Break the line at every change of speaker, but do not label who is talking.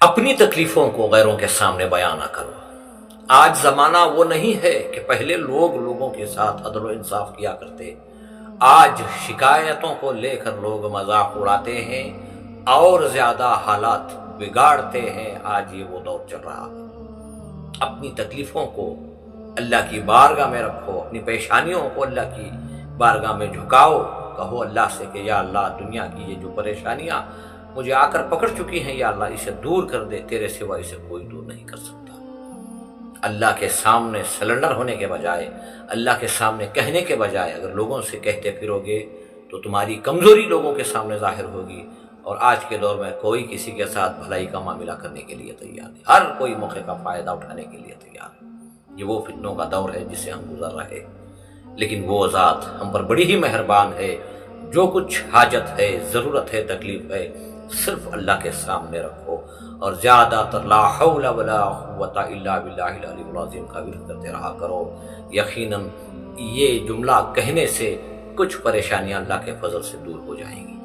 اپنی تکلیفوں کو غیروں کے سامنے بیان نہ کرو۔ آج زمانہ وہ نہیں ہے کہ پہلے لوگوں کے ساتھ عدل و انصاف کیا کرتے۔ آج شکایتوں کو لے کر لوگ مذاق اڑاتے ہیں اور زیادہ حالات بگاڑتے ہیں۔ آج یہ وہ دور چل رہا ہے۔ اپنی تکلیفوں کو اللہ کی بارگاہ میں رکھو، اپنی پیشانیوں کو اللہ کی بارگاہ میں جھکاؤ، کہو اللہ سے کہ یا اللہ دنیا کی یہ جو پریشانیاں مجھے آ کر پکڑ چکی ہیں، یا اللہ اسے دور کر دے، تیرے سوا اسے کوئی دور نہیں کر سکتا۔ اللہ کے سامنے سلنڈر ہونے کے بجائے، اللہ کے سامنے کہنے کے بجائے اگر لوگوں سے کہتے پھرو گے تو تمہاری کمزوری لوگوں کے سامنے ظاہر ہوگی، اور آج کے دور میں کوئی کسی کے ساتھ بھلائی کا معاملہ کرنے کے لیے تیار نہیں، ہر کوئی موقع کا فائدہ اٹھانے کے لیے تیار ہے۔ یہ وہ فتنوں کا دور ہے جس سے ہم گزر رہے، لیکن وہ ذات ہم پر بڑی ہی مہربان ہے۔ جو کچھ حاجت ہے، ضرورت ہے، تکلیف ہے، صرف اللہ کے سامنے رکھو، اور زیادہ تر لا حول ولا قوت الا باللہ العلی العظیم کا ورد کرتے رہا کرو۔ یقیناً یہ جملہ کہنے سے کچھ پریشانیاں اللہ کے فضل سے دور ہو جائیں گی۔